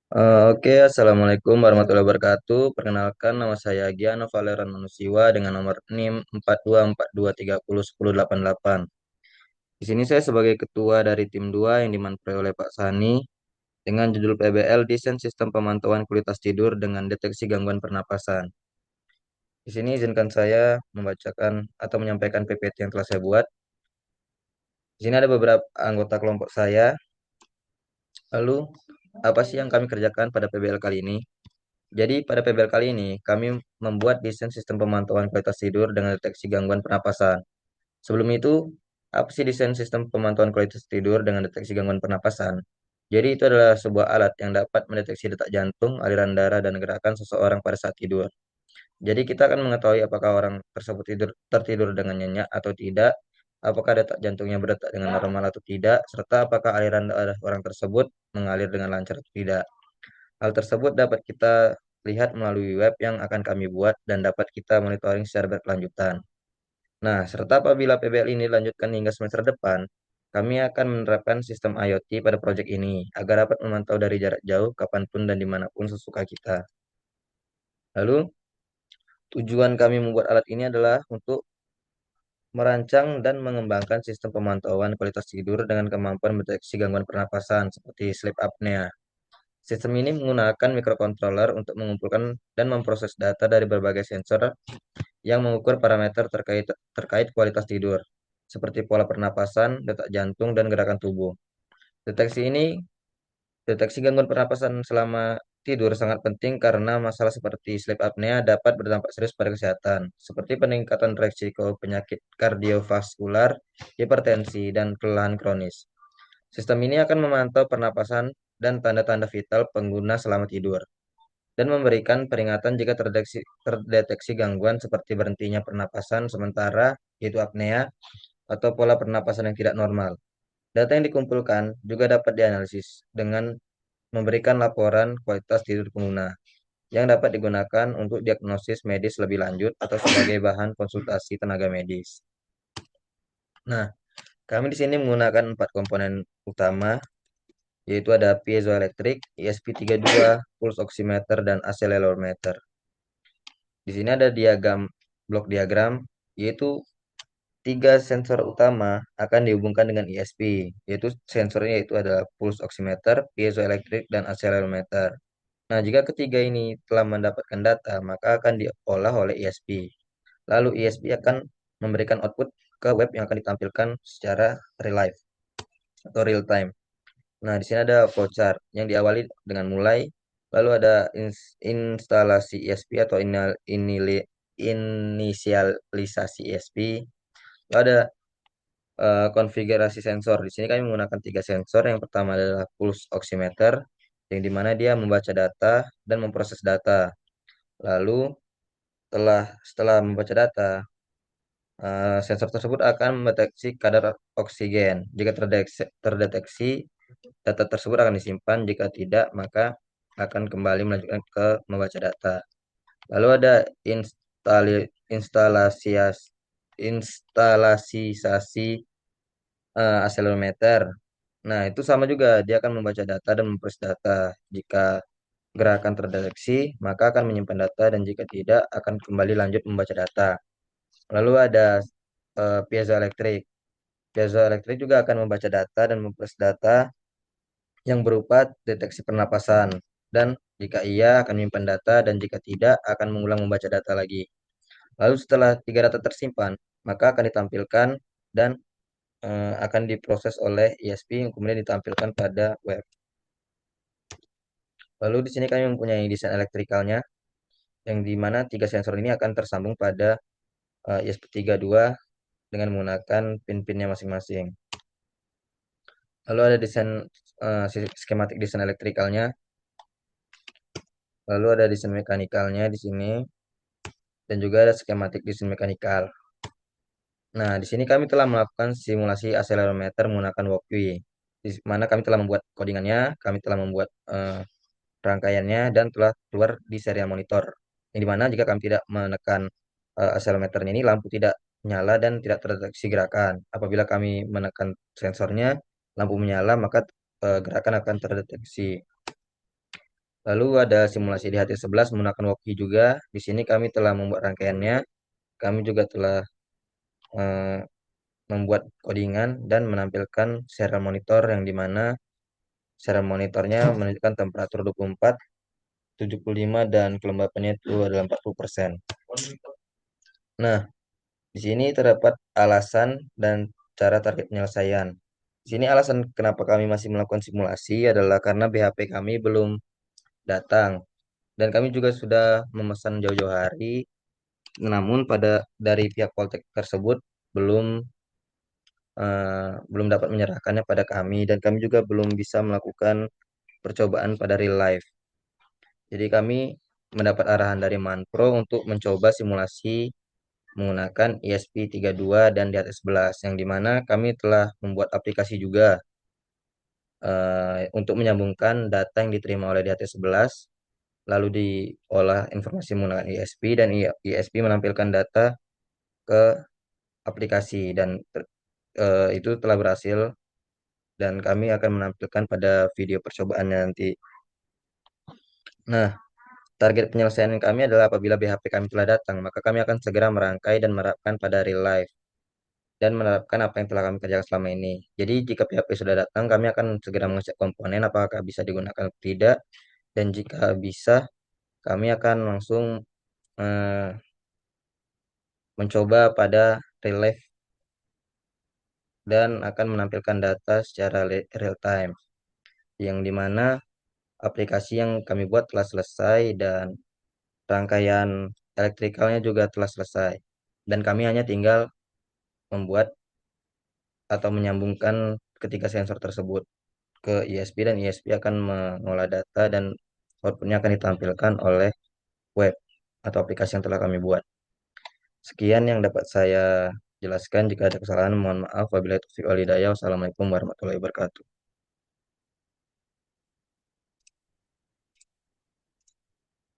Oke, Assalamualaikum warahmatullahi wabarakatuh. Perkenalkan, nama saya Giano Valeran Manusiwa dengan nomor NIM 4242301088. Di sini saya sebagai ketua dari tim 2 yang dimanfaatkan oleh Pak Sani dengan judul PBL Desain Sistem Pemantauan Kualitas Tidur dengan Deteksi Gangguan Pernapasan. Di sini izinkan saya membacakan atau menyampaikan PPT yang telah saya buat. Di sini ada beberapa anggota kelompok saya. Lalu, apa sih yang kami kerjakan pada PBL kali ini? Jadi pada PBL kali ini kami membuat desain sistem pemantauan kualitas tidur dengan deteksi gangguan pernapasan. Sebelum itu, apa sih desain sistem pemantauan kualitas tidur dengan deteksi gangguan pernapasan? Jadi itu adalah sebuah alat yang dapat mendeteksi detak jantung, aliran darah, dan gerakan seseorang pada saat tidur. Jadi kita akan mengetahui apakah orang tersebut tertidur dengan nyenyak atau tidak, apakah detak jantungnya berdetak dengan normal atau tidak, serta apakah aliran darah orang tersebut mengalir dengan lancar atau tidak. Hal tersebut dapat kita lihat melalui web yang akan kami buat dan dapat kita monitoring secara berkelanjutan. Nah, serta apabila PBL ini dilanjutkan hingga semester depan, kami akan menerapkan sistem IoT pada proyek ini agar dapat memantau dari jarak jauh, kapanpun dan dimanapun sesuka kita. Lalu, tujuan kami membuat alat ini adalah untuk merancang dan mengembangkan sistem pemantauan kualitas tidur dengan kemampuan mendeteksi gangguan pernapasan seperti sleep apnea. Sistem ini menggunakan microcontroller untuk mengumpulkan dan memproses data dari berbagai sensor yang mengukur parameter terkait terkait kualitas tidur, seperti pola pernapasan, detak jantung, dan gerakan tubuh. Deteksi ini, deteksi gangguan pernapasan selama tidur sangat penting karena masalah seperti sleep apnea dapat berdampak serius pada kesehatan, seperti peningkatan resiko penyakit kardiovaskular, hipertensi, dan kelelahan kronis. Sistem ini akan memantau pernapasan dan tanda-tanda vital pengguna selama tidur dan memberikan peringatan jika terdeteksi gangguan seperti berhentinya pernapasan sementara, yaitu apnea, atau pola pernapasan yang tidak normal. Data yang dikumpulkan juga dapat dianalisis dengan memberikan laporan kualitas tidur pengguna yang dapat digunakan untuk diagnosis medis lebih lanjut atau sebagai bahan konsultasi tenaga medis. Nah, kami di sini menggunakan 4 komponen utama, yaitu ada piezoelektrik, ESP32, pulse oximeter, dan accelerometer. Di sini ada blok diagram, yaitu tiga sensor utama akan dihubungkan dengan ESP, yaitu sensornya itu adalah pulse oximeter, piezoelektrik, dan accelerometer. Nah, jika ketiga ini telah mendapatkan data, maka akan diolah oleh ESP. Lalu ESP akan memberikan output ke web yang akan ditampilkan secara real life atau real time. Nah, di sini ada flowchart yang diawali dengan mulai, lalu ada instalasi ESP atau inisialisasi ESP, lalu ada konfigurasi sensor. Di sini kami menggunakan tiga sensor. Yang pertama adalah pulse oximeter, yang dimana dia membaca data dan memproses data. Lalu setelah membaca data, sensor tersebut akan mendeteksi kadar oksigen. Jika terdeteksi, data tersebut akan disimpan. Jika tidak, maka akan kembali melanjutkan ke membaca data. Lalu ada instalasi instalasisasi accelerometer. Nah, itu sama juga, dia akan membaca data dan memproses data. Jika gerakan terdeteksi, maka akan menyimpan data dan jika tidak akan kembali lanjut membaca data. Lalu ada piezoelektrik. Piezoelektrik juga akan membaca data dan memproses data yang berupa deteksi pernapasan dan jika iya akan menyimpan data dan jika tidak akan mengulang membaca data lagi. Lalu setelah tiga data tersimpan, maka akan ditampilkan dan akan diproses oleh ESP yang kemudian ditampilkan pada web. Lalu di sini kami mempunyai desain elektrikalnya yang di mana tiga sensor ini akan tersambung pada ESP32 dengan menggunakan pin-pinnya masing-masing. Lalu ada desain skematik desain elektrikalnya, lalu ada desain mekanikalnya di sini dan juga ada skematik desain mekanikal. Nah, di sini kami telah melakukan simulasi accelerometer menggunakan Walkwie, di mana kami telah membuat codingannya, kami telah membuat rangkaiannya dan telah keluar di serial monitor. Yang dimana jika kami tidak menekan accelerometernya ini, lampu tidak nyala dan tidak terdeteksi gerakan. Apabila kami menekan sensornya, lampu menyala, maka gerakan akan terdeteksi. Lalu ada simulasi di HT11 menggunakan Wokey juga. Di sini kami telah membuat rangkaiannya. Kami juga telah eh, membuat codingan dan menampilkan serial monitor yang dimana serial monitornya menunjukkan temperatur 24, 75, dan kelembapannya itu adalah 40%. Nah, di sini terdapat alasan dan cara target penyelesaian. Di sini alasan kenapa kami masih melakukan simulasi adalah karena BHP kami belum datang dan kami juga sudah memesan jauh-jauh hari. Namun dari pihak Poltek tersebut belum belum dapat menyerahkannya pada kami dan kami juga belum bisa melakukan percobaan pada real life. Jadi kami mendapat arahan dari Manpro untuk mencoba simulasi menggunakan ESP32 dan di atas 11 yang dimana kami telah membuat aplikasi juga untuk menyambungkan data yang diterima oleh di atas 11 lalu diolah informasi menggunakan ESP dan ESP menampilkan data ke aplikasi dan itu telah berhasil dan kami akan menampilkan pada video percobaannya nanti. Nah, target penyelesaian kami adalah apabila BHP kami telah datang, maka kami akan segera merangkai dan menerapkan pada real life dan menerapkan apa yang telah kami kerjakan selama ini. Jadi jika PHP sudah datang, kami akan segera mengecek komponen apakah bisa digunakan atau tidak, dan jika bisa, kami akan langsung eh, mencoba pada real life dan akan menampilkan data secara real time, yang dimana aplikasi yang kami buat telah selesai dan rangkaian elektrikalnya juga telah selesai. Dan kami hanya tinggal membuat atau menyambungkan ketiga sensor tersebut ke ISP dan ISP akan mengolah data dan outputnya akan ditampilkan oleh web atau aplikasi yang telah kami buat. Sekian yang dapat saya jelaskan. Jika ada kesalahan, mohon maaf. Wabillahi taufiq wal hidayah. Wassalamualaikum warahmatullahi wabarakatuh.